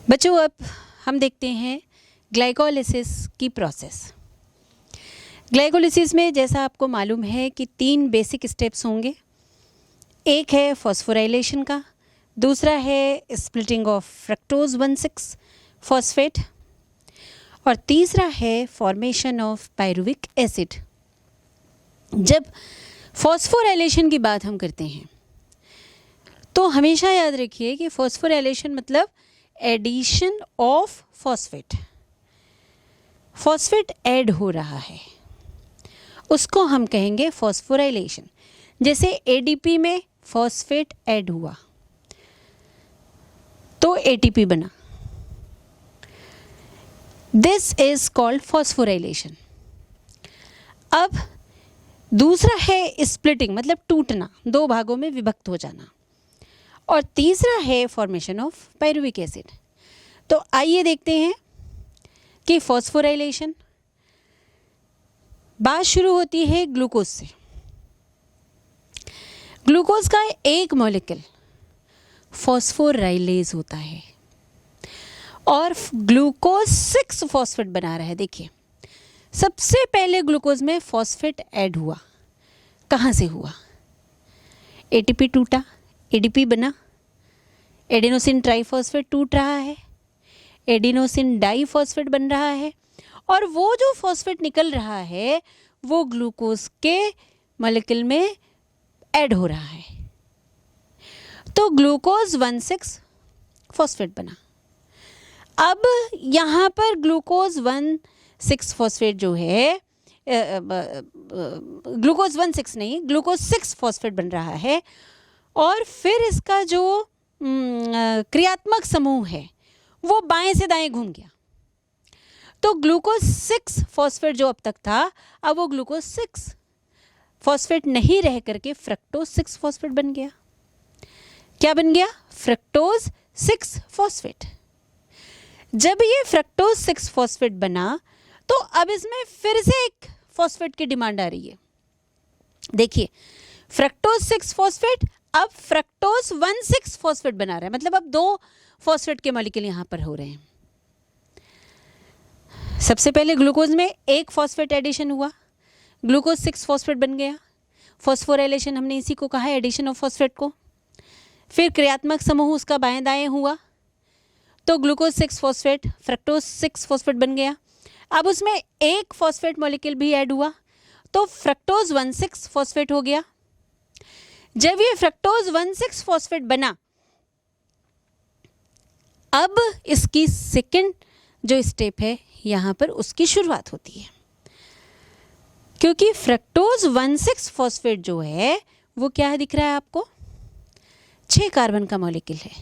बच्चों, अब हम देखते हैं ग्लाइकोलिसिस की प्रोसेस। ग्लाइकोलिसिस में जैसा आपको मालूम है कि 3 बेसिक स्टेप्स होंगे। एक है फॉस्फोराइलेशन का, दूसरा है स्प्लिटिंग ऑफ फ्रक्टोज 1,6 फॉस्फेट और तीसरा है फॉर्मेशन ऑफ पायरुविक एसिड। जब फॉस्फोराइलेशन की बात हम करते हैं तो हमेशा याद रखिए कि फॉस्फोराइलेशन मतलब addition of phosphate. Phosphate add हो रहा है, उसको हम कहेंगे फॉस्फोराइलेशन। जैसे एडीपी में फॉस्फेट ऐड हुआ तो एटीपी बना, दिस इज कॉल्ड फॉस्फोराइलेशन। अब दूसरा है स्प्लिटिंग मतलब टूटना, 2 भागों में विभक्त हो जाना, और तीसरा है फॉर्मेशन ऑफ पायरुविक एसिड। तो आइए देखते हैं कि फॉस्फोराइलेशन बात शुरू होती है ग्लूकोज से। ग्लूकोज का एक मॉलिक्यूल फॉस्फोराइलेज होता है और ग्लूकोज 6 फॉस्फेट बना रहा है। देखिए, सबसे पहले ग्लूकोज में फॉस्फेट ऐड हुआ, कहाँ से हुआ? एटीपी टूटा, एडीपी बना, एडेनोसिन ट्राइफॉस्फेट टूट रहा है, एडिनोसिन डाइफॉस्फेट बन रहा है, और वो जो फॉस्फेट निकल रहा है वो ग्लूकोज के मॉलिक्यूल में ऐड हो रहा है, तो ग्लूकोज 1,6 फॉस्फेट बना। अब यहाँ पर ग्लूकोज 1,6 फॉस्फेट जो है, ग्लूकोज 1,6 नहीं, ग्लूकोज 6 फॉस्फेट बन रहा है, और फिर इसका जो क्रियात्मक समूह है वो बाएं से दाएं घूम गया। तो ग्लूकोज 6 फॉस्फेट जो अब तक था, अब वो ग्लूकोज 6 फॉस्फेट नहीं रह करके फ्रक्टोज 6 फॉस्फेट बन गया। क्या बन गया? Fructose 6 phosphate. जब ये फ्रक्टोज 6 फॉस्फेट बना तो अब इसमें फिर से एक फॉस्फेट की डिमांड आ रही है। देखिए, फ्रक्टोज 6 फॉस्फेट अब फ्रक्टोज 1,6 फॉस्फेट बना रहा है, मतलब अब 2 फॉस्फेट के मॉलिक्यूल यहाँ पर हो रहे हैं। सबसे पहले ग्लूकोज में एक फॉस्फेट एडिशन हुआ, ग्लूकोज 6 फॉस्फेट बन गया। फॉस्फोराइलेशन हमने इसी को कहा है, एडिशन ऑफ फॉस्फेट को। फिर क्रियात्मक समूह उसका बाएं दाएं हुआ तो ग्लूकोज 6 फॉस्फेट फ्रक्टोज 6 फॉस्फेट बन गया। अब उसमें एक फॉस्फेट मॉलिक्यूल भी ऐड हुआ तो फ्रक्टोज 1,6 फॉस्फेट हो गया। जब ये फ्रक्टोज 1,6 फॉस्फेट बना, अब इसकी सेकंड जो स्टेप है यहाँ पर उसकी शुरुआत होती है, क्योंकि फ्रक्टोज 1,6 फॉस्फेट जो है वो क्या है दिख रहा है आपको? 6 कार्बन का मॉलिक्यूल है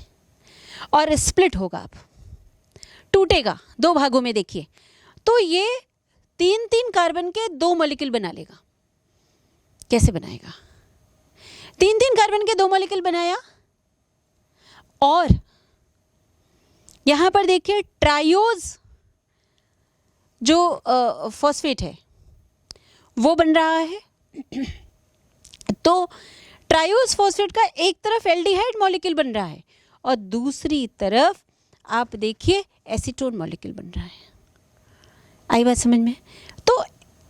और स्प्लिट होगा, अब टूटेगा 2 भागों में। देखिए, तो ये 3-3 कार्बन के 2 मॉलिक्यूल बना लेगा। कैसे बनाएगा? 3-3 कार्बन के 2 मॉलिक्यूल बनाया, और यहां पर देखिए ट्रायोज जो फॉस्फेट है वो बन रहा है। तो ट्रायोज फॉस्फेट का एक तरफ एल्डिहाइड मॉलिक्यूल बन रहा है और दूसरी तरफ आप देखिए एसीटोन मॉलिक्यूल बन रहा है। आई बात समझ में? तो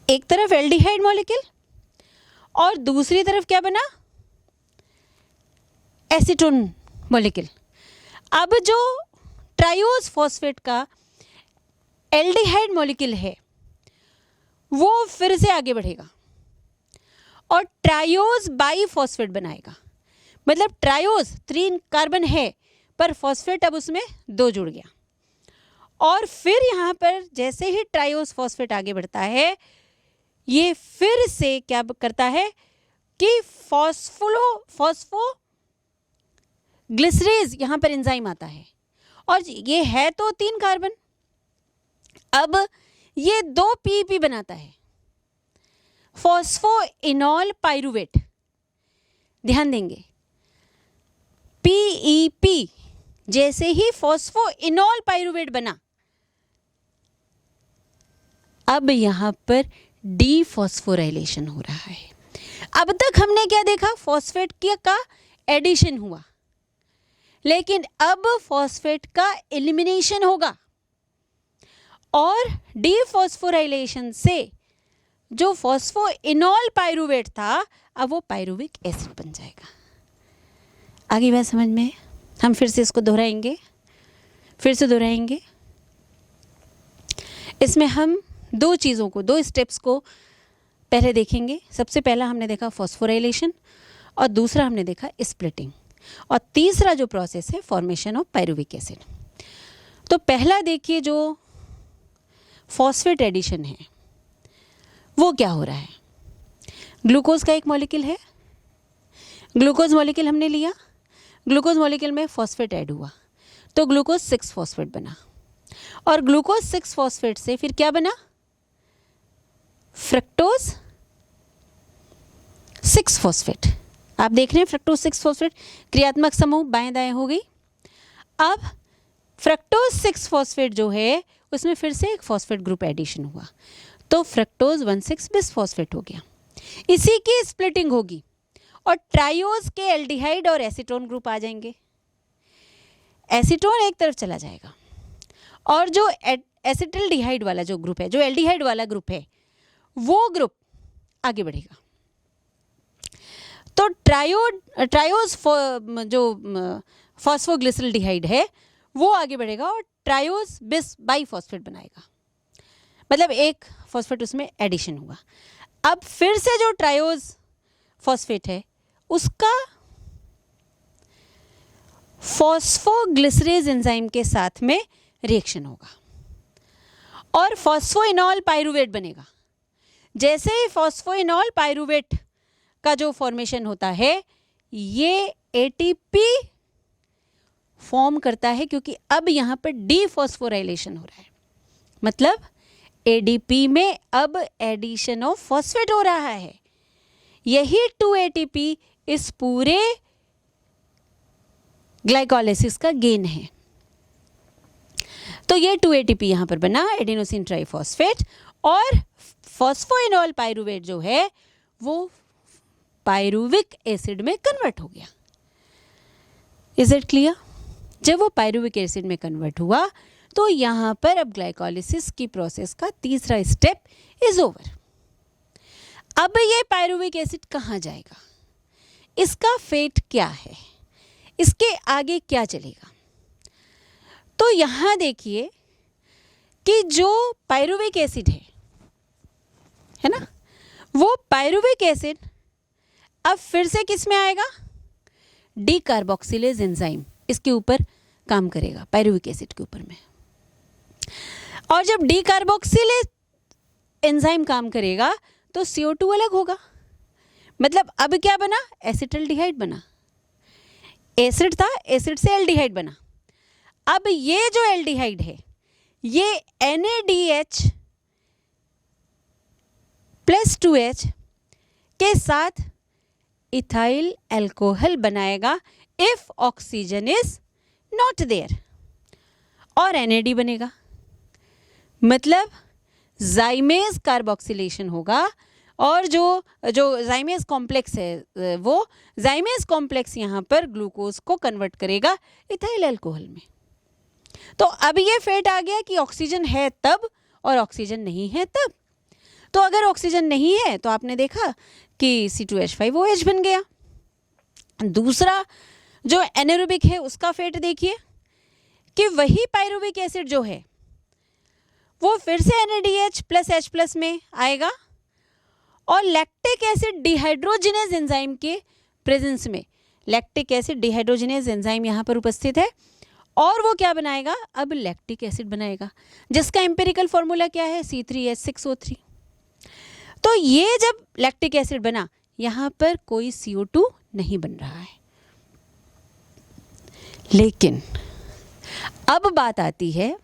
एक तरफ एल्डिहाइड मॉलिक्यूल और दूसरी तरफ क्या बना? Acetone molecule. अब जो ट्रायोज फॉस्फेट का एल्डिहाइड मॉलिक्यूल है वो फिर से आगे बढ़ेगा और ट्रायोज बाइफॉस्फेट बनाएगा। मतलब ट्रायोज 3 कार्बन है पर फॉस्फेट अब उसमें 2 जुड़ गया, और फिर यहाँ पर जैसे ही ट्रायोज फॉस्फेट आगे बढ़ता है ये फिर से क्या करता है कि फॉस्फो ग्लिसरेज यहाँ पर एंजाइम आता है, और ये है तो 3 कार्बन, अब ये 2 पीपी बनाता है, फॉस्फोइनॉल पाइरुवेट। ध्यान देंगे, पीईपी जैसे ही फॉस्फोइनॉल पाइरुवेट बना, अब यहां पर डीफॉस्फोराइलेशन हो रहा है। अब तक हमने क्या देखा? फॉस्फेट का एडिशन हुआ, लेकिन अब फॉस्फेट का एलिमिनेशन होगा और डीफॉस्फोराइलेशन से जो फॉस्फोइनॉल पायरुवेट था अब वो पायरुविक एसिड बन जाएगा। आगे बात समझ में है? हम फिर से इसको दोहराएंगे, फिर से दोहराएंगे। इसमें हम दो चीज़ों को, दो स्टेप्स को पहले देखेंगे। सबसे पहला हमने देखा फॉस्फोराइलेशन और दूसरा हमने देखा स्प्लिटिंग और तीसरा जो प्रोसेस है फॉर्मेशन ऑफ पायरुविक एसिड। तो पहला देखिए, जो फॉस्फेट एडिशन है वो क्या हो रहा है। ग्लूकोज का एक मॉलिक्यूल है, ग्लूकोज मॉलिक्यूल हमने लिया, ग्लूकोज मॉलिक्यूल में फॉस्फेट ऐड हुआ तो ग्लूकोज 6 फॉस्फेट बना और ग्लूकोज 6 फॉस्फेट से फिर क्या बना, फ्रक्टोज 6 फॉस्फेट। आप देख रहे हैं फ्रक्टोज 6 फॉस्फेट, क्रियात्मक समूह बाएं दाएं हो गई। अब फ्रक्टोज 6 फॉस्फेट जो है उसमें फिर से एक फॉस्फेट ग्रुप एडिशन हुआ तो फ्रक्टोज 1,6 बिस फॉस्फेट हो गया। इसी की स्प्लिटिंग होगी और ट्राइओज के एल्डिहाइड और एसीटोन ग्रुप आ जाएंगे। एसीटोन एक तरफ चला जाएगा और जो एसिटिल्डिहाइड वाला जो ग्रुप है, जो एल्डिहाइड वाला ग्रुप है, वो ग्रुप आगे बढ़ेगा। तो ट्रायोज जो फॉस्फोग्लिसरल्डिहाइड है वो आगे बढ़ेगा और ट्रायोज बिस बाईफॉस्फेट बनाएगा, मतलब एक फॉस्फेट उसमें एडिशन हुआ। अब फिर से जो ट्रायोज फॉस्फेट है उसका फॉस्फोग्लिसरेज एंजाइम के साथ में रिएक्शन होगा और फॉस्फोइनॉल पायरुवेट बनेगा। जैसे ही फॉस्फोइनॉल पायरुवेट का जो फॉर्मेशन होता है ये एटीपी फॉर्म करता है क्योंकि अब यहाँ पर डीफॉस्फोराइलेशन हो रहा है, मतलब एडीपी में अब एडिशन ऑफ फॉस्फेट हो रहा है। यही 2 एटीपी इस पूरे ग्लाइकोलाइसिस का गेन है। तो ये 2 एटीपी यहाँ पर बना, एडेनोसिन ट्राइफॉस्फेट, और फॉस्फोइनॉल पायरुवेट जो है वो पायरुविक एसिड में कन्वर्ट हो गया। Is it clear? जब वो पायरुविक एसिड में कन्वर्ट हुआ तो यहाँ पर अब ग्लाइकोलाइसिस की प्रोसेस का तीसरा स्टेप इज ओवर। अब ये पायरुविक एसिड कहाँ जाएगा, इसका फेट क्या है, इसके आगे क्या चलेगा? तो यहाँ देखिए कि जो पायरुविक एसिड है ना, वो पायरुविक एसिड अब फिर से किस में आएगा, डी कार्बोक्सिलेज एंजाइम इसके ऊपर काम करेगा, पायरुविक एसिड के ऊपर में। और जब डी कार्बोक्सिलेज एंजाइम काम करेगा तो CO2 अलग होगा, मतलब अब क्या बना, एसिटल्डिहाइड बना। एसिड था, एसिड से एल्डिहाइड बना। अब ये जो एल्डिहाइड है ये NADH + 2H के साथ इथाइल अल्कोहल बनाएगा if oxygen is not there, और NAD बनेगा, मतलब जाइमेज कार्बोक्सिलेशन होगा। और जो जाइमेज कॉम्प्लेक्स है वो जाइमेज कॉम्प्लेक्स यहाँ पर ग्लूकोज को कन्वर्ट करेगा इथाइल अल्कोहल में। तो अब ये फेट आ गया कि ऑक्सीजन है तब और ऑक्सीजन नहीं है तब। तो अगर ऑक्सीजन नहीं है तो आपने देखा कि C2H5OH बन गया। दूसरा जो एनारोबिक है उसका फेट देखिए कि वही पायरुविक एसिड जो है वो फिर से NADH + H+ में आएगा और लैक्टिक एसिड डिहाइड्रोजिनेज एंजाइम के प्रेजेंस में, लैक्टिक एसिड डिहाइड्रोजिनेज एंजाइम यहाँ पर उपस्थित है और वो क्या बनाएगा, अब लैक्टिक एसिड बनाएगा, जिसका एम्पिरिकल फॉर्मूला क्या है, C3H6O3। तो ये जब लैक्टिक एसिड बना यहाँ पर कोई CO2 नहीं बन रहा है। लेकिन अब बात आती है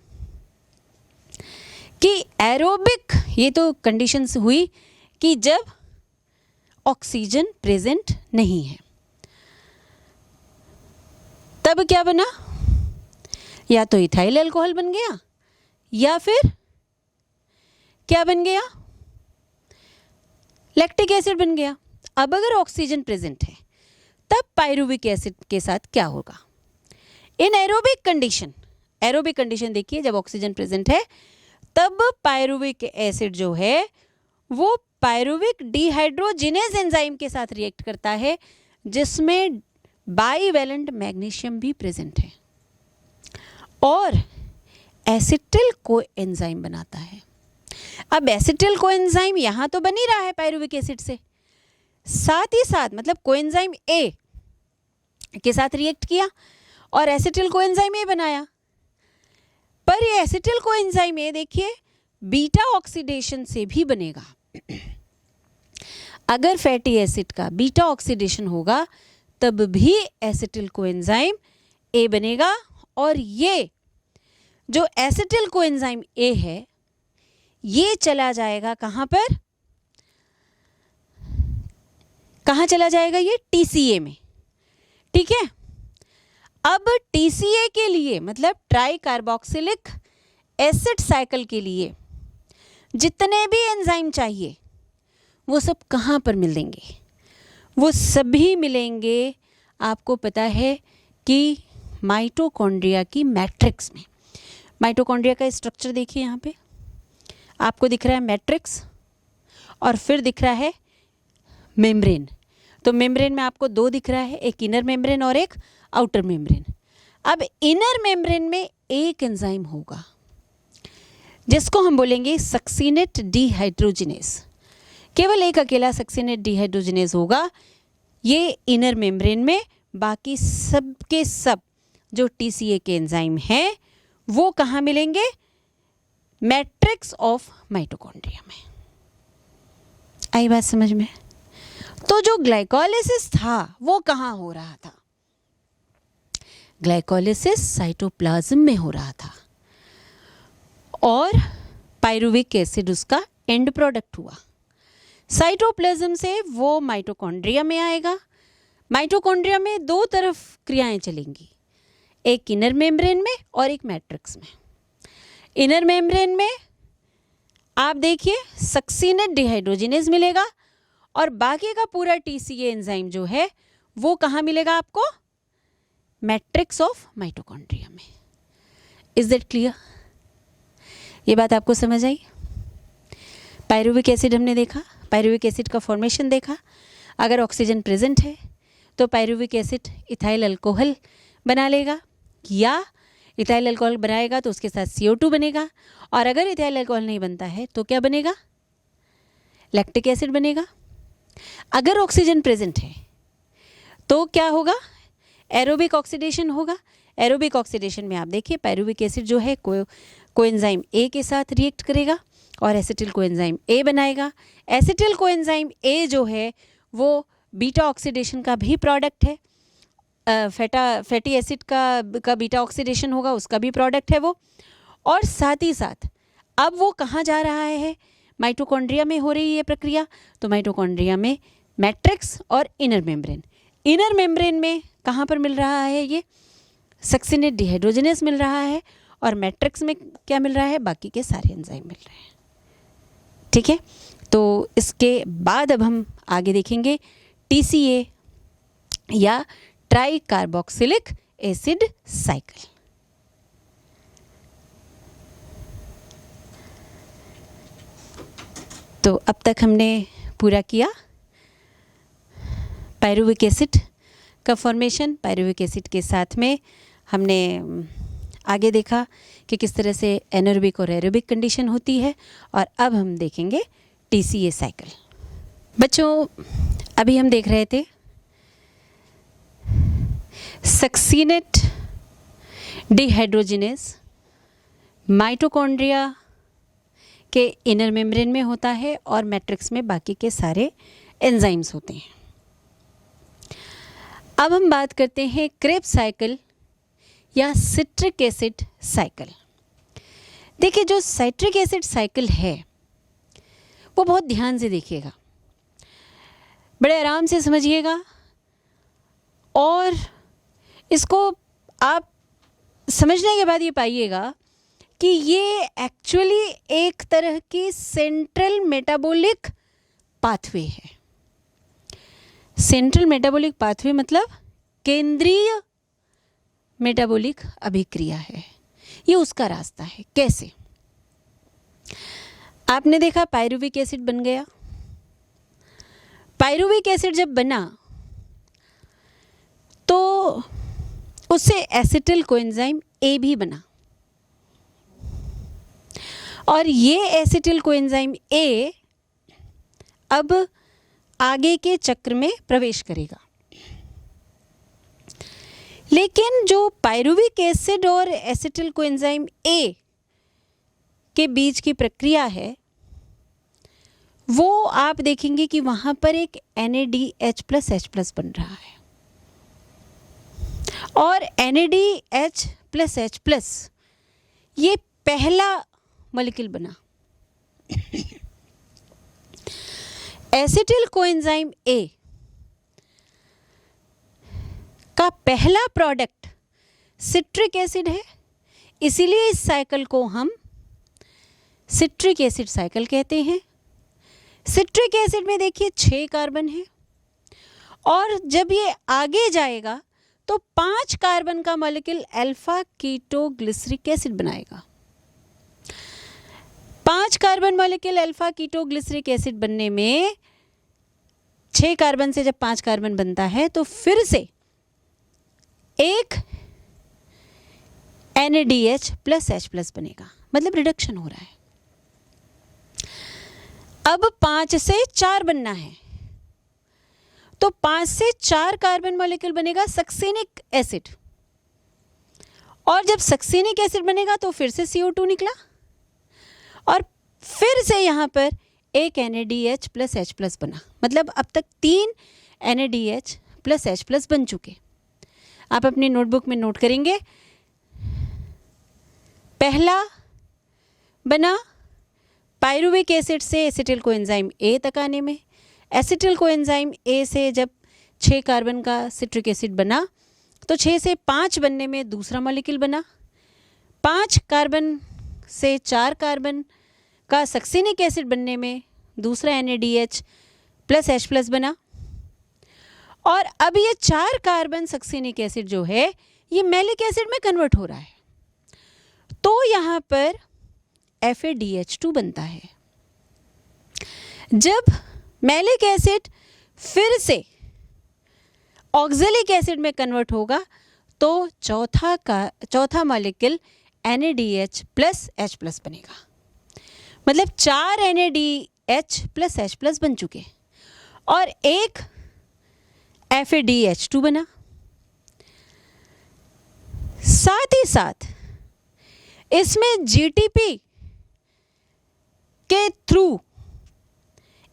कि एरोबिक, ये तो कंडीशंस हुई कि जब ऑक्सीजन प्रेजेंट नहीं है तब क्या बना, या तो इथाइल अल्कोहल बन गया या फिर क्या बन गया, लैक्टिक एसिड बन गया। अब अगर ऑक्सीजन प्रेजेंट है तब पायरुविक एसिड के साथ क्या होगा, इन एरोबिक कंडीशन देखिए, जब ऑक्सीजन प्रेजेंट है तब पायरुविक एसिड जो है वो पायरुविक डिहाइड्रोजिनेज एंजाइम के साथ रिएक्ट करता है, जिसमें बाईवैलेंट मैग्नीशियम भी प्रेजेंट है और एसिटिल कोएंजाइम बनाता है। अब एसिटिल कोएंजाइम यहाँ तो बन ही रहा है पायरुविक एसिड से, साथ ही साथ मतलब कोएंजाइम ए के साथ रिएक्ट किया और एसिटिल कोएंजाइम ए बनाया। पर ये एसिटिल कोएंजाइम ए देखिए बीटा ऑक्सीडेशन से भी बनेगा। अगर फैटी एसिड का बीटा ऑक्सीडेशन होगा तब भी एसिटिल कोएंजाइम ए बनेगा और ये जो एसिटिल कोएंजाइम ए है ये चला जाएगा कहाँ पर, कहाँ चला जाएगा ये TCA में। ठीक है, अब TCA के लिए मतलब ट्राई कार्बोक्सिलिक एसिड साइकिल के लिए जितने भी एंजाइम चाहिए वो सब कहाँ पर मिलेंगे, वो सभी मिलेंगे आपको पता है कि माइटोकॉन्ड्रिया की मैट्रिक्स में। माइटोकॉन्ड्रिया का स्ट्रक्चर देखिए, यहाँ पे आपको दिख रहा है मैट्रिक्स और फिर दिख रहा है मेम्ब्रेन। तो मेम्ब्रेन में आपको दो दिख रहा है, एक इनर मेम्ब्रेन और एक आउटर मेम्ब्रेन। अब इनर मेम्ब्रेन में एक एंजाइम होगा जिसको हम बोलेंगे सक्सिनेट डिहाइड्रोजिनेज। केवल एक अकेला सक्सिनेट डिहाइड्रोजिनेज होगा ये इनर मेम्ब्रेन में, बाकी सब के सब जो TCA के एंजाइम हैं वो कहाँ मिलेंगे, मैट्रिक्स ऑफ माइटोकॉन्ड्रिया में। आई बात समझ में? तो जो ग्लाइकोलाइसिस था वो कहाँ हो रहा था, ग्लाइकोलाइसिस साइटोप्लाज्म में हो रहा था और पायरुविक एसिड उसका एंड प्रोडक्ट हुआ। साइटोप्लाज्म से वो माइटोकॉन्ड्रिया में आएगा। माइटोकॉन्ड्रिया में दो तरफ क्रियाएं चलेंगी, एक इनर मेम्ब्रेन में और एक मैट्रिक्स में। इनर मेम्ब्रेन में आप देखिए सक्सिनेट डिहाइड्रोजिनेज मिलेगा और बाकी का पूरा TCA एंजाइम जो है वो कहाँ मिलेगा आपको, मैट्रिक्स ऑफ माइटोकॉन्ड्रिया में। Is that clear? ये बात आपको समझ आई? पायरुविक एसिड हमने देखा, पायरुविक एसिड का फॉर्मेशन देखा। अगर ऑक्सीजन प्रेजेंट है तो पायरुविक एसिड इथाइल अल्कोहल बना लेगा, या इथाइल अल्कोहल बनाएगा तो उसके साथ CO2 बनेगा, और अगर इथाइल अल्कोहल नहीं बनता है तो क्या बनेगा, लैक्टिक एसिड बनेगा। अगर ऑक्सीजन प्रेजेंट है तो क्या होगा, एरोबिक ऑक्सीडेशन होगा। एरोबिक ऑक्सीडेशन में आप देखिए पायरुविक एसिड जो है कोएंजाइम A के साथ रिएक्ट करेगा और एसिटिल कोएंजाइम A बनाएगा। एसिटिल कोएंजाइम A जो है वो बीटा ऑक्सीडेशन का भी प्रोडक्ट है, फैटी एसिड का बीटा ऑक्सीडेशन होगा उसका भी प्रोडक्ट है वो। और साथ ही साथ अब वो कहाँ जा रहा है, माइटोकॉन्ड्रिया में हो रही है प्रक्रिया, तो माइटोकॉन्ड्रिया में मैट्रिक्स और इनर मेम्ब्रेन। इनर मेम्ब्रेन में कहाँ पर मिल रहा है, ये सक्सिनेट डिहाइड्रोजिनेज मिल रहा है, और मैट्रिक्स में क्या मिल रहा है, बाकी के सारे एंजाइम मिल रहे हैं। ठीक है, तो इसके बाद अब हम आगे देखेंगे TCA या ट्राई कार्बोक्सिलिक एसिड साइकिल। तो अब तक हमने पूरा किया पायरुविक एसिड का फॉर्मेशन। पायरुविक एसिड के साथ में हमने आगे देखा कि किस तरह से एनारोबिक और एरोबिक कंडीशन होती है, और अब हम देखेंगे TCA साइकिल। बच्चों अभी हम देख रहे थे सक्सिनेट डिहाइड्रोजिनेज माइटोकॉन्ड्रिया के इनर मेम्ब्रेन में होता है और मैट्रिक्स में बाकी के सारे एंजाइम्स होते हैं। अब हम बात करते हैं क्रेब्स साइकिल या सिट्रिक एसिड साइकिल। देखिए जो साइट्रिक एसिड साइकिल है वो बहुत ध्यान से देखिएगा, बड़े आराम से समझिएगा, और इसको आप समझने के बाद ये पाइएगा कि ये एक्चुअली एक तरह की सेंट्रल मेटाबॉलिक पाथवे है। सेंट्रल मेटाबॉलिक पाथवे मतलब केंद्रीय मेटाबॉलिक अभिक्रिया है, ये उसका रास्ता है। कैसे? आपने देखा पायरुविक एसिड बन गया। पायरुविक एसिड जब बना तो उससे एसिटिल कोएंजाइम ए भी बना, और ये एसिटिल कोएंजाइम ए अब आगे के चक्र में प्रवेश करेगा। लेकिन जो पायरुविक एसिड और एसिटिल कोएंजाइम ए के बीच की प्रक्रिया है, वो आप देखेंगे कि वहाँ पर एक NADH+H+ बन रहा है, और NADH+H+ ये पहला मॉलिक्यूल बना। एसिटिल कोएंजाइम ए का पहला प्रोडक्ट सिट्रिक एसिड है, इसीलिए इस साइकिल को हम सिट्रिक एसिड साइकिल कहते हैं। सिट्रिक एसिड में देखिए 6 कार्बन है, और जब ये आगे जाएगा तो 5 कार्बन का मॉलिक्यूल अल्फा कीटोग्लिसरिक एसिड बनाएगा। 5 कार्बन मॉलिक्यूल अल्फा कीटोग्लिसरिक एसिड बनने में 6 कार्बन से जब 5 कार्बन बनता है तो फिर से एक NADH+H+ बनेगा, मतलब रिडक्शन हो रहा है। अब 5 से 4 बनना है, तो 5 से 4 कार्बन मॉलिक्यूल बनेगा सक्सेनिक एसिड, और जब सक्सेनिक एसिड बनेगा तो फिर से CO2 निकला, और फिर से यहाँ पर एक NADH+H+ बना, मतलब अब तक 3 NADH+H+ बन चुके। आप अपनी नोटबुक में नोट करेंगे। पहला बना पायरुविक एसिड से एसिटिल कोएंजाइम ए तक आने में। एसिटिल कोएंजाइम ए से जब 6 कार्बन का सिट्रिक एसिड बना तो 6 से 5 बनने में दूसरा मॉलिक्यूल बना। 5 कार्बन से 4 कार्बन का सक्सेनिक एसिड बनने में दूसरा NADH+H+ बना, और अब ये 4 कार्बन सक्सेनिक एसिड जो है ये मैलिक एसिड में कन्वर्ट हो रहा है, तो यहाँ पर FADH2 बनता है। जब मैलिक एसिड फिर से ऑक्जेलिक एसिड में कन्वर्ट होगा तो चौथा मॉलिक्यूल NADH+H+ बनेगा, मतलब 4 NADH+H+ बन चुके, और एक FADH2 बना। साथ ही साथ इसमें GTP के थ्रू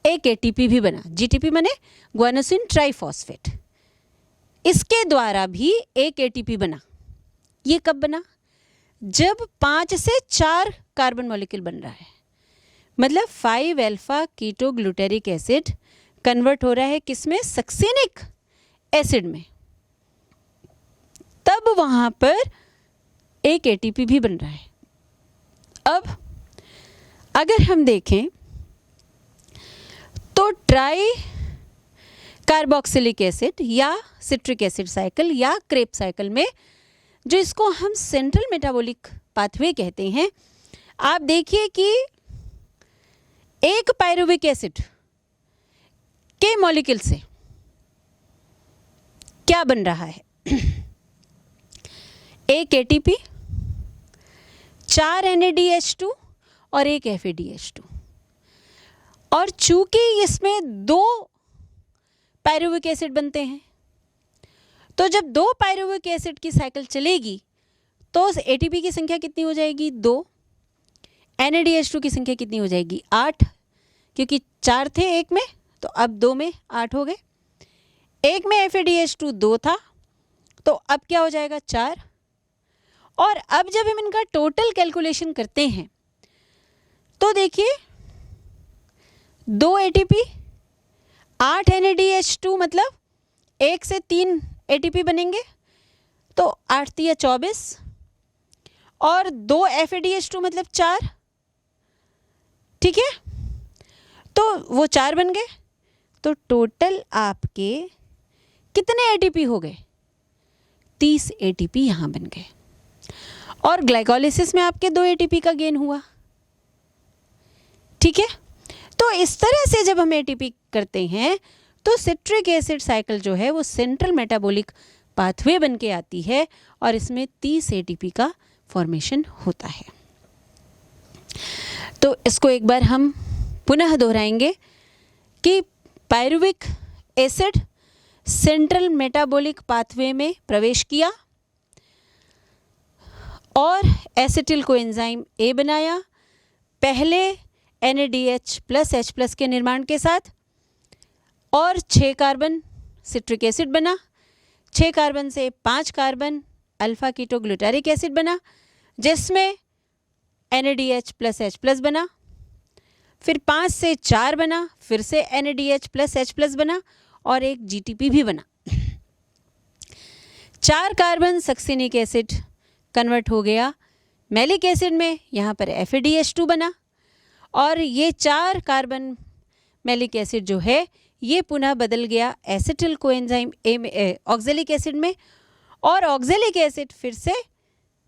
एक ATP भी बना। GTP माने ग्वानोसिन ट्राइफॉस्फेट, इसके द्वारा भी एक ATP बना। ये कब बना? जब 5 से 4 कार्बन मॉलिक्यूल बन रहा है, मतलब 5 अल्फा कीटोग्लूटेरिक एसिड कन्वर्ट हो रहा है किसमें? सक्सेनिक एसिड में, तब वहां पर एक ATP भी बन रहा है। अब अगर हम देखें तो ट्राई कार्बोक्सिलिक एसिड या सिट्रिक एसिड साइकिल या क्रेब साइकिल में, जो इसको हम सेंट्रल मेटाबॉलिक पाथवे कहते हैं, आप देखिए कि एक पायरुविक एसिड के मॉलिक्यूल से क्या बन रहा है? एक ATP, 4 NADH2 और एक FADH2, और चूंकि इसमें 2 पायरुविक एसिड बनते हैं, तो जब 2 पायरुविक एसिड की साइकिल चलेगी तो ATP की संख्या कितनी हो जाएगी? 2। NADH2 की संख्या कितनी हो जाएगी? 8, क्योंकि 4 थे एक में, तो अब 2 में 8 हो गए। एक में FADH2 2 था, तो अब क्या हो जाएगा? 4। और अब जब हम इनका टोटल कैलकुलेशन करते हैं तो देखिए 2 ATP, 8 NADH2, मतलब 1 से 3 ATP बनेंगे, तो 8 तिया 24, और 2 FADH2 मतलब 4, ठीक है, तो वो 4 बन गए। तो टोटल आपके कितने ATP हो गए? 30 ATP यहाँ बन गए। और ग्लाइकोलिसिस में आपके 2 ATP का गेन हुआ। ठीक है, तो इस तरह से जब हम ATP करते हैं तो सिट्रिक एसिड साइकिल जो है वो सेंट्रल मेटाबॉलिक पाथवे बन के आती है और इसमें 30 ATP का फॉर्मेशन होता है। तो इसको एक बार हम पुनः दोहराएंगे कि pyruvic acid central metabolic pathway में प्रवेश किया और एसिटिल कोएंजाइम ए बनाया, पहले NADH प्लस H प्लस के निर्माण के साथ, और 6 कार्बन सिट्रिक एसिड बना, 6 कार्बन से 5 carbon alpha keto glutaric acid बना, जिसमें NADH प्लस H प्लस बना, फिर 5 से 4 बना, फिर से NADH प्लस H प्लस बना और एक GTP भी बना। 4 कार्बन सक्सिनिक एसिड कन्वर्ट हो गया मैलिक एसिड में, यहाँ पर FADH2 बना और ये 4 कार्बन मैलिक एसिड जो है ये पुनः बदल गया एसिटिल कोएंजाइम ए में ऑक्जेलिक एसिड में, और ऑक्जेलिक एसिड फिर से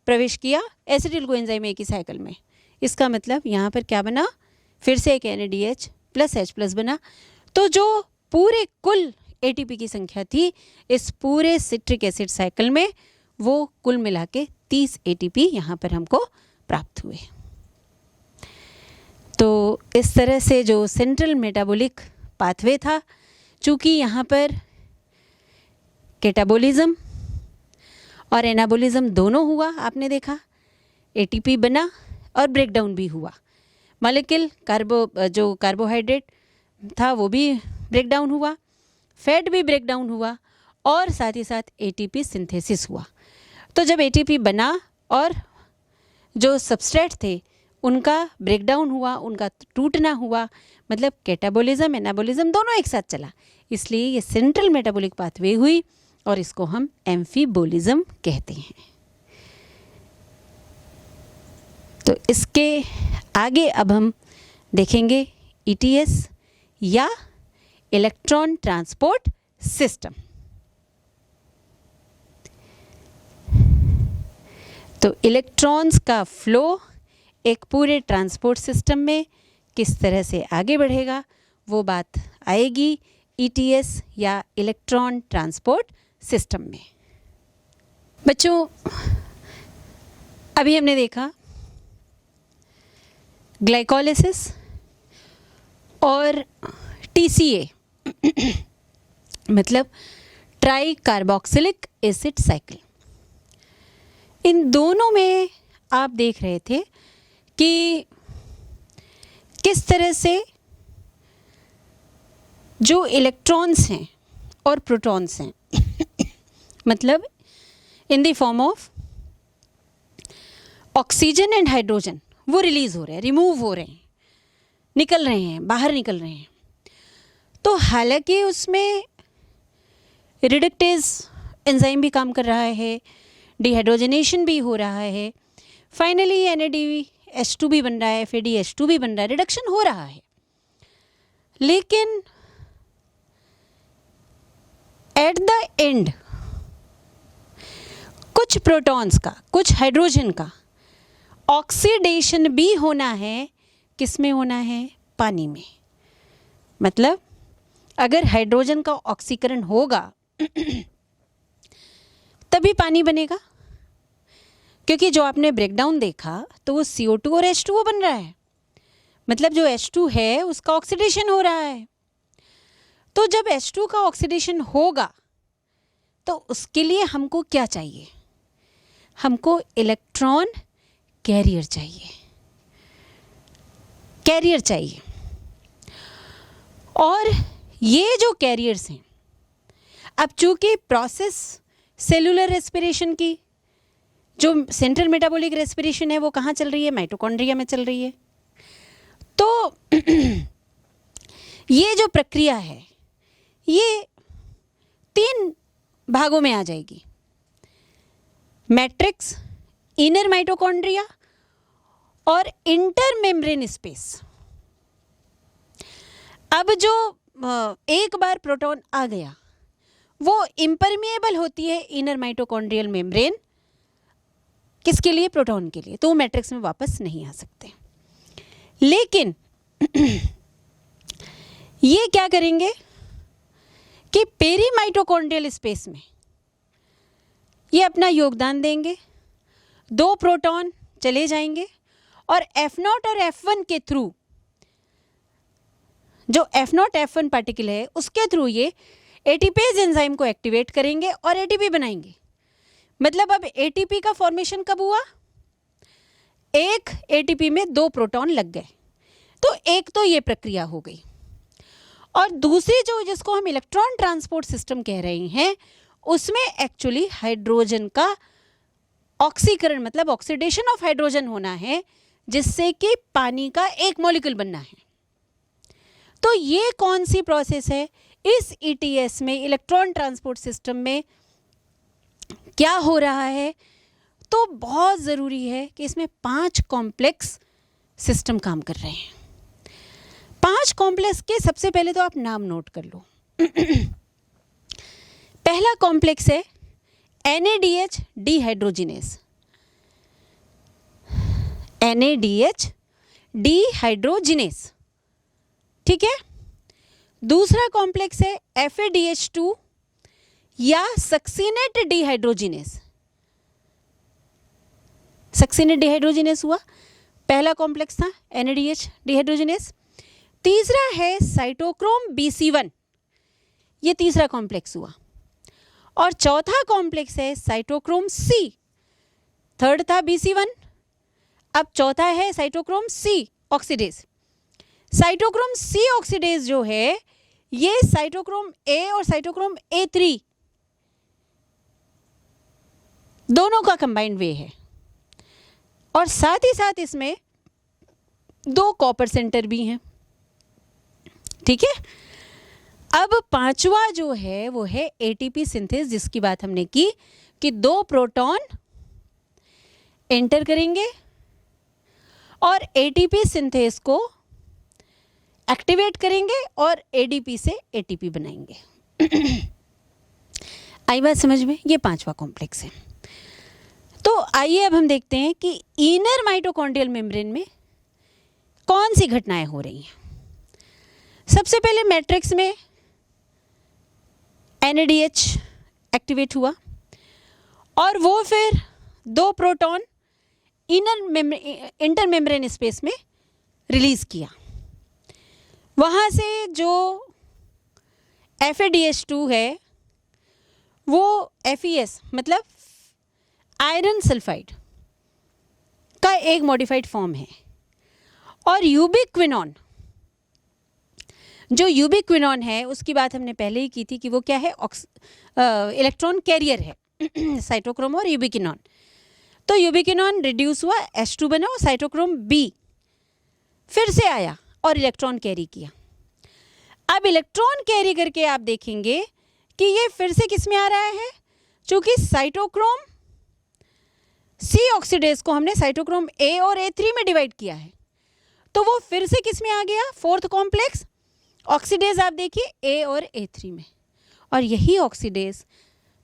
प्रवेश किया एसिटिल कोएंजाइम ए की साइकिल में। इसका मतलब यहाँ पर क्या बना, फिर से एक NADH प्लस H प्लस बना। तो जो पूरे कुल ATP की संख्या थी इस पूरे सिट्रिक एसिड साइकिल में, वो कुल मिला के 30 ATP यहाँ पर हमको प्राप्त हुए। तो इस तरह से जो सेंट्रल मेटाबॉलिक पाथवे था, चूँकि यहाँ पर कैटाबोलिज्म और एनाबोलिज्म दोनों हुआ, आपने देखा ATP बना और ब्रेकडाउन भी हुआ, मॉलिक्यूल जो कार्बोहाइड्रेट था वो भी ब्रेकडाउन हुआ, फैट भी ब्रेकडाउन हुआ और साथ ही साथ ATP सिंथेसिस हुआ। तो जब ATP बना और जो सबस्ट्रेट थे उनका ब्रेकडाउन हुआ, उनका टूटना हुआ, मतलब कैटाबोलिज्म एनाबोलिज्म दोनों एक साथ चला, इसलिए ये सेंट्रल मेटाबॉलिक पाथवे हुई और इसको हम एम्फीबोलिज्म कहते हैं। तो इसके आगे अब हम देखेंगे ETS या इलेक्ट्रॉन ट्रांसपोर्ट सिस्टम। तो इलेक्ट्रॉन्स का फ्लो एक पूरे ट्रांसपोर्ट सिस्टम में किस तरह से आगे बढ़ेगा वो बात आएगी ETS या इलेक्ट्रॉन ट्रांसपोर्ट सिस्टम में। बच्चों, अभी हमने देखा ग्लाइकोलिसिस और TCA मतलब ट्राई कार्बोक्सिलिक एसिड साइकिल। इन दोनों में आप देख रहे थे कि किस तरह से जो इलेक्ट्रॉन्स हैं और प्रोटॉन्स हैं मतलब in the form of oxygen and hydrogen वो रिलीज हो रहे हैं, रिमूव हो रहे हैं, निकल रहे हैं, बाहर निकल रहे हैं। तो हालांकि उसमें रिडक्टेज एंजाइम भी काम कर रहा है, डिहाइड्रोजनेशन भी हो रहा है, फाइनली NADH2 भी बन रहा है, FADH2 भी बन रहा है, रिडक्शन हो रहा है। लेकिन एट द एंड कुछ प्रोटॉन्स का, कुछ हाइड्रोजन का ऑक्सीडेशन भी होना है। किस में होना है? पानी में। मतलब अगर हाइड्रोजन का ऑक्सीकरण होगा तभी पानी बनेगा, क्योंकि जो आपने ब्रेकडाउन देखा तो वो CO2 और H2O बन रहा है, मतलब जो H2 है उसका ऑक्सीडेशन हो रहा है। तो जब H2 का ऑक्सीडेशन होगा तो उसके लिए हमको क्या चाहिए? हमको इलेक्ट्रॉन कैरियर चाहिए, कैरियर चाहिए। और ये जो कैरियर्स हैं, अब चूंकि प्रोसेस सेलुलर रेस्पिरेशन की, जो सेंट्रल मेटाबॉलिक रेस्पिरेशन है वो कहाँ चल रही है? माइटोकॉन्ड्रिया में चल रही है। तो ये जो प्रक्रिया है ये 3 भागों में आ जाएगी: मैट्रिक्स, इनर माइटोकॉन्ड्रिया और इंटर मेम्ब्रेन स्पेस। अब जो एक बार प्रोटॉन आ गया वो इम्परमिएबल होती है इनर माइटोकॉन्ड्रियल मेम्ब्रेन, किसके लिए? प्रोटॉन के लिए, तो वो मैट्रिक्स में वापस नहीं आ सकते। लेकिन ये क्या करेंगे कि पेरीमाइटोकॉन्ड्रियल स्पेस में ये अपना योगदान देंगे, 2 प्रोटॉन चले जाएंगे और F0 और F1 के थ्रू, जो F0 F1 पार्टिकल है उसके थ्रू ये एटीपेज एंजाइम को एक्टिवेट करेंगे और एटीपी बनाएंगे। मतलब अब एटीपी का फॉर्मेशन कब हुआ? एक एटीपी में 2 प्रोटॉन लग गए, तो एक तो ये प्रक्रिया हो गई। और दूसरी जो जिसको हम इलेक्ट्रॉन ट्रांसपोर्ट सिस्टम कह रहे हैं, उसमें एक्चुअली हाइड्रोजन का ऑक्सीकरण मतलब ऑक्सीडेशन ऑफ हाइड्रोजन होना है, जिससे कि पानी का एक मॉलिक्यूल बनना है। तो ये कौन सी प्रोसेस है? इस ईटीएस में, इलेक्ट्रॉन ट्रांसपोर्ट सिस्टम में क्या हो रहा है? तो बहुत ज़रूरी है कि इसमें 5 कॉम्प्लेक्स सिस्टम काम कर रहे हैं। 5 कॉम्प्लेक्स के सबसे पहले तो आप नाम नोट कर लो। पहला कॉम्प्लेक्स है NADH डिहाइड्रोजिनेस। NADH डिहाइड्रोजिनेस, ठीक है। दूसरा कॉम्प्लेक्स है FADH2 या सक्सीनेट डिहाइड्रोजिनेस। सक्सीनेट डिहाइड्रोजिनेस हुआ, पहला कॉम्प्लेक्स था NADH डिहाइड्रोजिनेस। तीसरा है साइटोक्रोम BC1, ये तीसरा कॉम्प्लेक्स हुआ। और चौथा कॉम्प्लेक्स है साइटोक्रोम C। थर्ड था BC1, अब चौथा है cytochrome C oxidase. Cytochrome C oxidase जो है ये साइटोक्रोम A और साइटोक्रोम A3 दोनों का कंबाइंड वे है। और साथ ही साथ इसमें 2 कॉपर सेंटर भी हैं, ठीक है। अब पांचवा जो है वो है एटीपी सिंथेस, जिसकी बात हमने की कि 2 प्रोटॉन एंटर करेंगे और एटीपी सिंथेस को एक्टिवेट करेंगे और एडीपी से एटीपी बनाएंगे। आई बात समझ में? ये 5वां कॉम्प्लेक्स है। तो आइए अब हम देखते हैं कि इनर माइटोकॉन्ड्रियल मेम्ब्रेन में कौन सी घटनाएं हो रही हैं। सबसे पहले मैट्रिक्स में NADH एक्टिवेट हुआ और वो फिर 2 प्रोटॉन इंटर मेम्ब्रेन स्पेस में रिलीज किया। वहाँ से जो FADH2 है वो FeS मतलब आयरन सल्फाइड का एक मॉडिफाइड फॉर्म है। और यूबिक्विनॉन, जो यूबिक्विनॉन है उसकी बात हमने पहले ही की थी कि वो क्या है? इलेक्ट्रॉन कैरियर है साइटोक्रोम और यूबिक्विनॉन। तो यूबिक्विनॉन रिड्यूस हुआ, H2 बना और साइटोक्रोम B फिर से आया और इलेक्ट्रॉन कैरी किया। अब इलेक्ट्रॉन कैरी करके आप देखेंगे कि ये फिर से किस में आ रहा है? चूंकि साइटोक्रोम C ऑक्सीडेज को हमने साइटोक्रोम A और A3 में डिवाइड किया है, तो वो फिर से किस में आ गया? 4th कॉम्प्लेक्स ऑक्सीडेज आप देखिए A और A3 में। और यही ऑक्सीडेज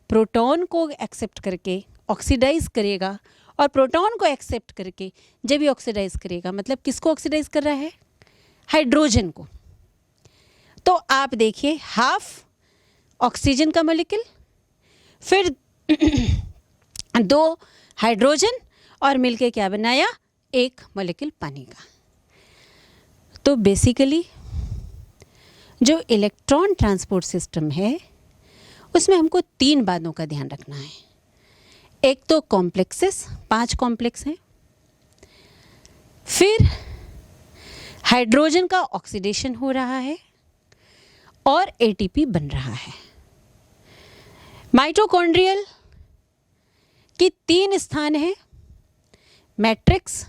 प्रोटॉन को एक्सेप्ट करके ऑक्सीडाइज करेगा और प्रोटॉन को एक्सेप्ट करके जब भी ऑक्सीडाइज करेगा, मतलब किसको ऑक्सीडाइज कर रहा है? हाइड्रोजन को। तो आप देखिए हाफ ऑक्सीजन का मॉलिक्यूल, फिर 2 हाइड्रोजन और मिलके क्या बनाया? एक मॉलिक्यूल पानी का। तो बेसिकली जो इलेक्ट्रॉन ट्रांसपोर्ट सिस्टम है उसमें हमको 3 बातों का ध्यान रखना है। एक तो कॉम्प्लेक्सेस, 5 कॉम्प्लेक्स हैं, फिर हाइड्रोजन का ऑक्सीडेशन हो रहा है और एटीपी बन रहा है। माइटोकॉन्ड्रियल की 3 स्थान है, मैट्रिक्स,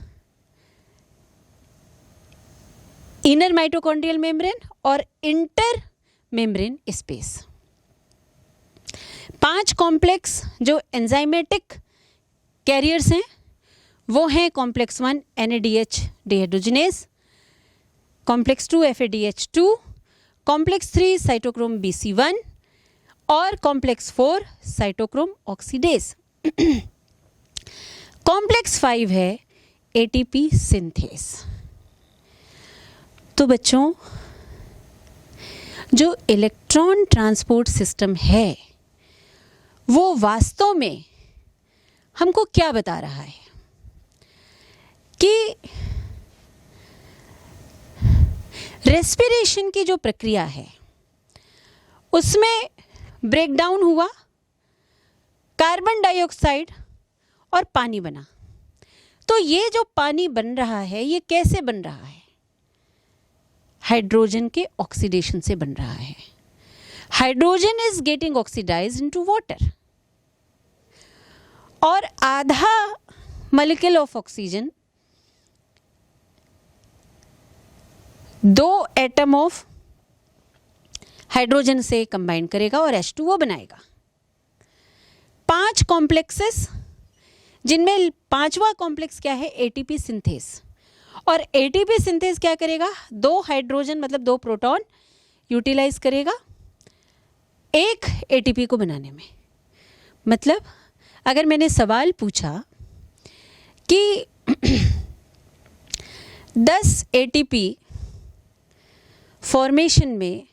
इनर माइटोकॉन्ड्रियल मेम्ब्रेन और इंटर मेम्ब्रेन स्पेस। 5 कॉम्प्लेक्स जो एंजाइमेटिक कैरियर्स हैं वो हैं complex 1 NADH dehydrogenase, complex 2 FADH2, complex 3 cytochrome BC1 और कॉम्प्लेक्स 4 साइटोक्रोम ऑक्सीडेज। कॉम्प्लेक्स 5 है एटीपी सिंथेस। तो बच्चों, जो इलेक्ट्रॉन ट्रांसपोर्ट सिस्टम है वो वास्तव में हमको क्या बता रहा है कि रेस्पिरेशन की जो प्रक्रिया है उसमें ब्रेकडाउन हुआ, कार्बन डाइऑक्साइड और पानी बना। तो ये जो पानी बन रहा है ये कैसे बन रहा है? हाइड्रोजन के ऑक्सीडेशन से बन रहा है। Hydrogen is getting oxidised into water और आधा molecule of oxygen 2 atom of hydrogen से कंबाइन करेगा और H2O बनाएगा। 5 कॉम्प्लेक्सेस, जिनमें 5वां कॉम्प्लेक्स क्या है? ATP synthase. और एटीपी सिंथेस क्या करेगा? 2 हाइड्रोजन मतलब 2 प्रोटॉन यूटिलाइज करेगा एक एटीपी को बनाने में। मतलब अगर मैंने सवाल पूछा कि 10 एटीपी फॉर्मेशन में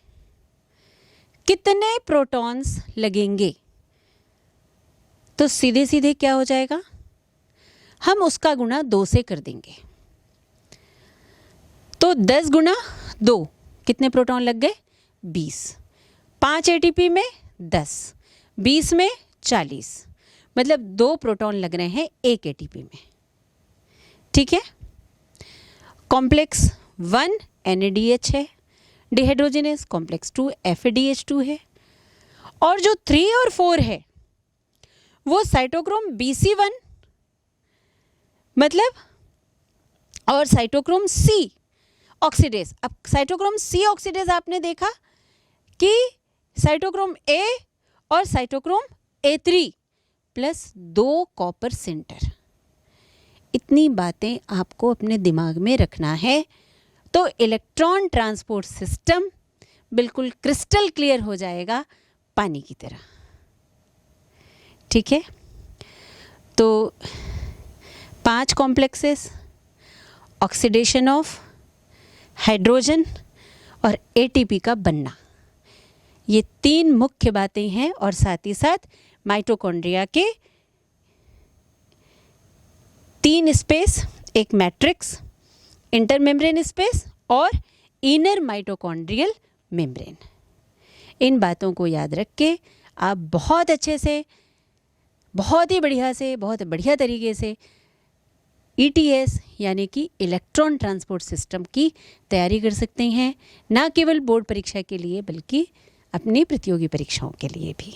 कितने प्रोटॉन्स लगेंगे, तो सीधे सीधे क्या हो जाएगा? हम उसका गुणा 2 से कर देंगे। तो 10 गुणा 2 कितने प्रोटॉन लग गए? 20। 5 एटीपी में 10, 20 में 40, मतलब 2 प्रोटॉन लग रहे हैं एक एटीपी में। ठीक है। कॉम्प्लेक्स 1 NADH है, डिहाइड्रोजनेस। कॉम्प्लेक्स 2 FADH2 है। और जो 3 और 4 है वो साइटोक्रोम BC1 मतलब और साइटोक्रोम C ऑक्सीडेज। अब साइटोक्रोम C ऑक्सीडेज आपने देखा कि साइटोक्रोम A और cytochrome A3 plus 2 copper centre. इतनी बातें आपको अपने दिमाग में रखना है तो इलेक्ट्रॉन ट्रांसपोर्ट सिस्टम बिल्कुल क्रिस्टल क्लियर हो जाएगा पानी की तरह। ठीक है। तो 5 कॉम्प्लेक्सेस, ऑक्सीडेशन ऑफ हाइड्रोजन और एटीपी का बनना, ये 3 मुख्य बातें हैं। और साथ ही साथ माइटोकॉन्ड्रिया के 3 स्पेस, एक मैट्रिक्स, इंटरमेम्ब्रेन स्पेस और इनर माइटोकॉन्ड्रियल मेम्ब्रेन। इन बातों को याद रख के आप बहुत अच्छे से, बहुत ही बढ़िया से, बहुत बढ़िया तरीके से ETS यानी कि इलेक्ट्रॉन ट्रांसपोर्ट सिस्टम की तैयारी कर सकते हैं, ना केवल बोर्ड परीक्षा के लिए बल्कि अपनी प्रतियोगी परीक्षाओं के लिए भी।